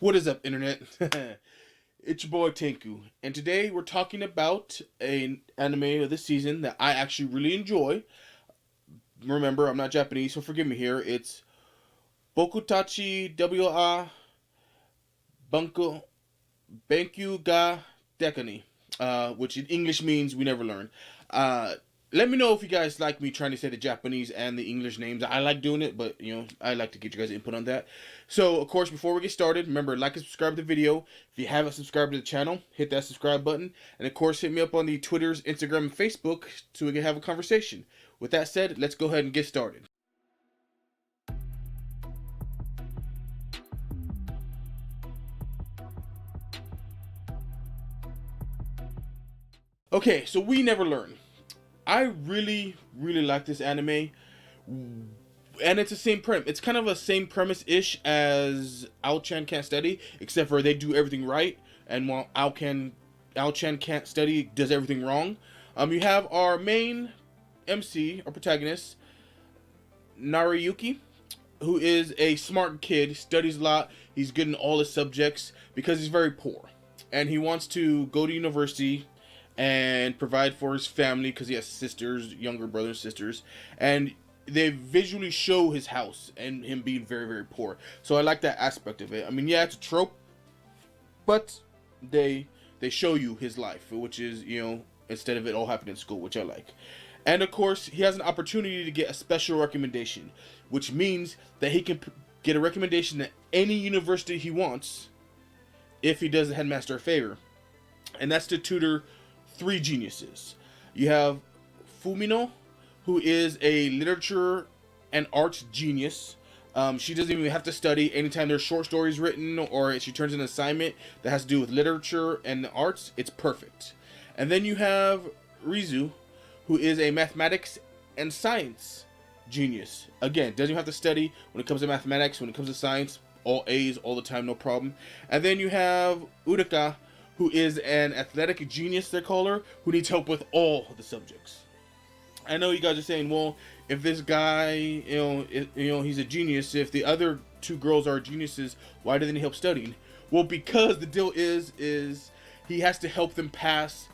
What is up, internet? It's your boy Tenku, and today we're talking about an anime of this season that I actually really enjoy. Remember, I'm not Japanese, so forgive me here. It's Bokutachi wa Banku Benkyu ga Dekani, which in English means we never learn. Uh, Let me know if you guys like me trying to say the Japanese and the English names. I like doing it, but I like to get you guys input on that. So, of course, before we get started, remember, like and subscribe to the video. If you haven't subscribed to the channel, hit that subscribe button. And, of course, hit me up on the Twitters, Instagram, and Facebook so we can have a conversation. With that said, let's go ahead and get started. Okay, so we never learn. I really, really like this anime, and it's the same premise. It's kind of a same premise-ish as Ao-chan Can't Study, except for they do everything right, and while Ao-chan Can't Study does everything wrong. You have our main MC, our protagonist, Nariyuki, who is a smart kid, studies a lot, he's good in all his subjects, because he's very poor. And he wants to go to university and provide for his family because he has sisters, younger brothers and sisters, and they visually show his house and him being very, very poor. So I like that aspect of it. I mean, yeah, it's a trope, but they show you his life, which is, instead of it all happening in school, which I like. And of course, he has an opportunity to get a special recommendation, which means that he can get a recommendation at any university he wants if he does the headmaster a favor. And that's to tutor three geniuses. You have Fumino, who is a literature and arts genius. She doesn't even have to study. Anytime there's short stories written or she turns in an assignment that has to do with literature and the arts, it's perfect. And then you have Rizu, who is a mathematics and science genius. Again, doesn't even have to study when it comes to mathematics, when it comes to science, all A's all the time, no problem. And then you have Uraka, who is an athletic genius, they call her, who needs help with all the subjects. I know you guys are saying, well, if this guy, he's a genius, if the other two girls are geniuses, why do they need help studying? Well, because the deal is he has to help them pass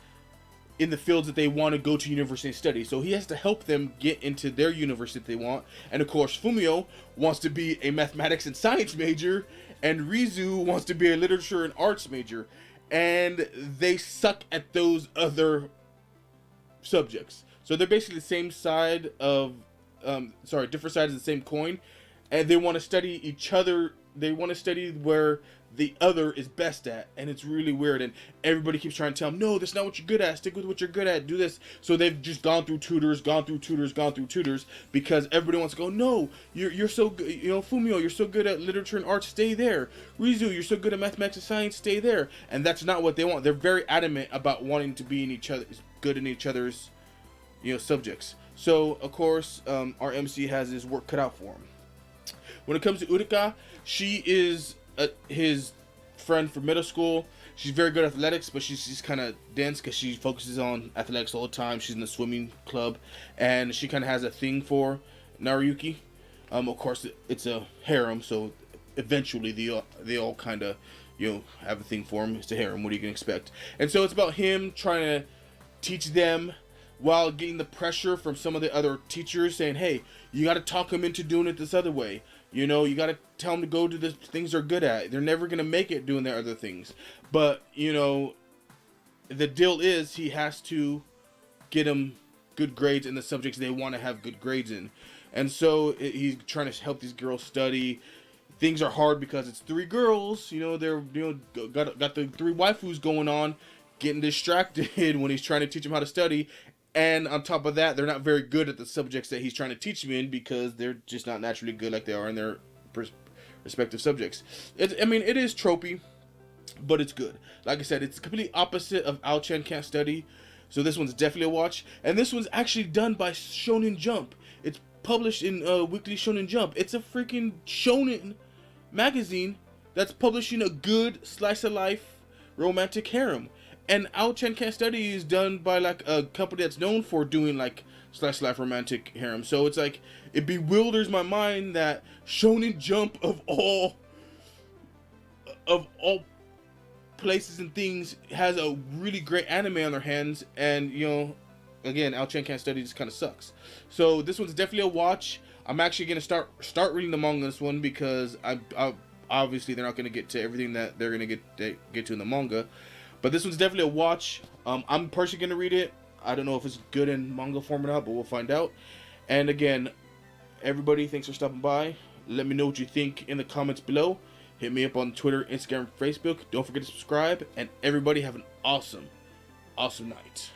in the fields that they want to go to university and study. So he has to help them get into their university that they want. And of course, Fumio wants to be a mathematics and science major, and Rizu wants to be a literature and arts major. And they suck at those other subjects. So they're basically the same side of, different sides of the same coin. And they want to study each other. They want to study where the other is best at. And it's really weird. And everybody keeps trying to tell them, no, that's not what you're good at. Stick with what you're good at. Do this. So they've just gone through tutors, because everybody wants to go, no, you're so good. Fumio, you're so good at literature and arts. Stay there. Rizu, you're so good at mathematics and science. Stay there. And that's not what they want. They're very adamant about wanting to be good in each other's, subjects. So, of course, our MC has his work cut out for him. When it comes to Uraka, she is his friend from middle school. She's very good at athletics, but she's kind of dense because she focuses on athletics all the time. She's in the swimming club, and she kind of has a thing for Nariyuki. Of course, it's a harem, so eventually they all kind of have a thing for him. It's a harem. What are you gonna expect? And so it's about him trying to teach them while getting the pressure from some of the other teachers saying, hey, you got to talk them into doing it this other way. You got to tell them to go do the things they're good at. They're never going to make it doing their other things. But, the deal is he has to get them good grades in the subjects they want to have good grades in. And so he's trying to help these girls study. Things are hard because it's three girls. They're got the three waifus going on, getting distracted when he's trying to teach them how to study. And on top of that, they're not very good at the subjects that he's trying to teach them in because they're just not naturally good like they are in their respective subjects. It is tropey, but it's good. Like I said, it's completely opposite of Ao-chan Can't Study. So this one's definitely a watch. And this one's actually done by Shonen Jump. It's published in Weekly Shonen Jump. It's a freaking shonen magazine that's publishing a good slice of life romantic harem. And Ao-chan Can't Study is done by like a company that's known for doing like slice life romantic harem. So it's like, it bewilders my mind that Shonen Jump of all of all places and things, has a really great anime on their hands, and you know, again, Ao-chan Can't Study just kind of sucks. So this one's definitely a watch. I'm actually gonna start reading the manga this one, because I obviously they're not gonna get to everything that they're gonna get to in the manga, but this one's definitely a watch. I'm personally gonna read it. I don't know if it's good in manga form or not, but we'll find out. And again, everybody, thanks for stopping by. Let me know what you think in the comments below. Hit me up on Twitter, Instagram, Facebook. Don't forget to subscribe. And everybody have an awesome, awesome night.